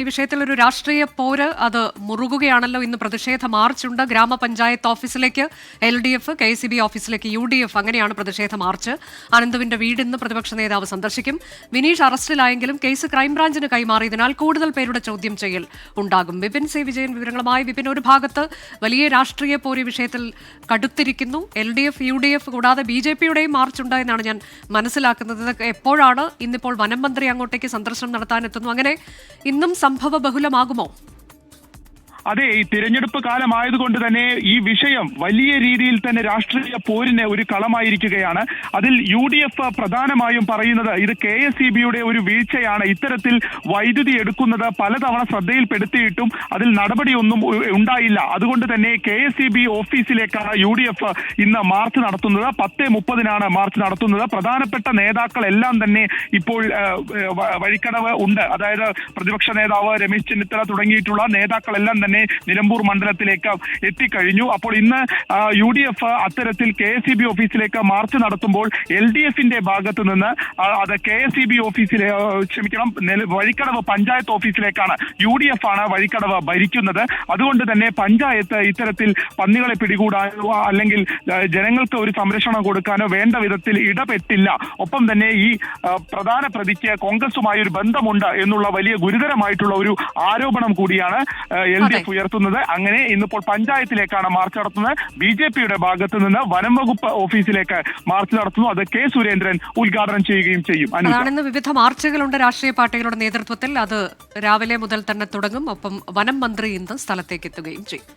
ഈ വിഷയത്തിൽ ഒരു രാഷ്ട്രീയ പോര് അത് മുറുകുകയാണല്ലോ. ഇന്ന് പ്രതിഷേധ മാർച്ചുണ്ട്. ഗ്രാമപഞ്ചായത്ത് ഓഫീസിലേക്ക് LDF, KCB ഓഫീസിലേക്ക് UDF, അങ്ങനെയാണ് പ്രതിഷേധ മാർച്ച്. അനന്തുവിന്റെ വീട് ഇന്ന് പ്രതിപക്ഷ നേതാവ് സന്ദർശിക്കും. വിനീഷ് അറസ്റ്റിലായെങ്കിലും കേസ് ക്രൈംബ്രാഞ്ചിന് കൈമാറിയതിനാൽ കൂടുതൽ പേരുടെ ചോദ്യം ചെയ്യൽ ഉണ്ടാകും. വിപിൻ സി വിജയൻ വിവരങ്ങളുമായി. വിപിൻ, ഒരു ഭാഗത്ത് വലിയ രാഷ്ട്രീയ പോര് വിഷയത്തിൽ കടുത്തിരിക്കുന്നു. LDF, UDF കൂടാതെ BJPയുടെയും മാർച്ചുണ്ട് എന്നാണ് ഞാൻ മനസ്സിലാക്കുന്നത്. ഇതൊക്കെ എപ്പോഴാണ്? ഇന്നിപ്പോൾ വനം മന്ത്രി അങ്ങോട്ടേക്ക് സന്ദർശനം നടത്താനെത്തുന്നു. അങ്ങനെ ഇന്നും സംഭവ ബഹുലമാകുമോ? അതെ, ഈ തിരഞ്ഞെടുപ്പ് കാലമായതുകൊണ്ട് തന്നെ ഈ വിഷയം വലിയ രീതിയിൽ തന്നെ രാഷ്ട്രീയ പോരിന് ഒരു കളമായിരിക്കുകയാണ്. അതിൽ UDF പ്രധാനമായും പറയുന്നത് ഇത് KSEBയുടെ ഒരു വീഴ്ചയാണ്. ഇത്തരത്തിൽ വൈദ്യുതി എടുക്കുന്നത് പലതവണ ശ്രദ്ധയിൽപ്പെടുത്തിയിട്ടും അതിൽ നടപടിയൊന്നും ഉണ്ടായില്ല. അതുകൊണ്ട് തന്നെ KSEB ഓഫീസിലേക്കാണ് UDF ഇന്ന് മാർച്ച് നടത്തുന്നത്. 10:30 മാർച്ച് നടത്തുന്നത്. പ്രധാനപ്പെട്ട നേതാക്കളെല്ലാം തന്നെ ഇപ്പോൾ വഴിക്കടവ് ഉണ്ട്. അതായത് പ്രതിപക്ഷ നേതാവ് രമേശ് ചെന്നിത്തല തുടങ്ങിയിട്ടുള്ള നേതാക്കളെല്ലാം തന്നെ നിലമ്പൂർ മണ്ഡലത്തിലേക്ക് എത്തിക്കഴിഞ്ഞു. അപ്പോൾ ഇന്ന് UDF അത്തരത്തിൽ KSEB ഓഫീസിലേക്ക് മാർച്ച് നടത്തുമ്പോൾ LDFന്റെ ഭാഗത്ത് നിന്ന് അത് KSEB ഓഫീസിലെ വഴിക്കടവ് പഞ്ചായത്ത് ഓഫീസിലേക്കാണ്. UDF ആണ് വഴിക്കടവ് ഭരിക്കുന്നത്. അതുകൊണ്ട് തന്നെ പഞ്ചായത്ത് ഇത്തരത്തിൽ പന്നികളെ പിടികൂടാനോ അല്ലെങ്കിൽ ജനങ്ങൾക്ക് ഒരു സംരക്ഷണം കൊടുക്കാനോ വേണ്ട വിധത്തിൽ ഇടപെട്ടില്ല. ഒപ്പം തന്നെ ഈ പ്രധാന പ്രതിക്ക് കോൺഗ്രസുമായി ഒരു ബന്ധമുണ്ട് എന്നുള്ള വലിയ ഗുരുതരമായിട്ടുള്ള ഒരു ആരോപണം കൂടിയാണ് LDF ഉയർത്തുന്നത്. അങ്ങനെ ഇന്നിപ്പോൾ പഞ്ചായത്തിലേക്കാണ് മാർച്ച് നടത്തുന്നത്. BJPയുടെ ഭാഗത്ത് നിന്ന് വനം വകുപ്പ് ഓഫീസിലേക്ക് മാർച്ച് നടത്തുന്നു. അത് K സുരേന്ദ്രൻ ഉദ്ഘാടനം ചെയ്യുകയും ചെയ്യും. അതാണെന്ന് വിവിധ മാർച്ചുകളുണ്ട് രാഷ്ട്രീയ പാർട്ടികളുടെ നേതൃത്വത്തിൽ. അത് രാവിലെ മുതൽ തന്നെ തുടങ്ങും. ഒപ്പം വനം മന്ത്രി ഇന്ന് സ്ഥലത്തേക്ക് എത്തുകയും ചെയ്യും.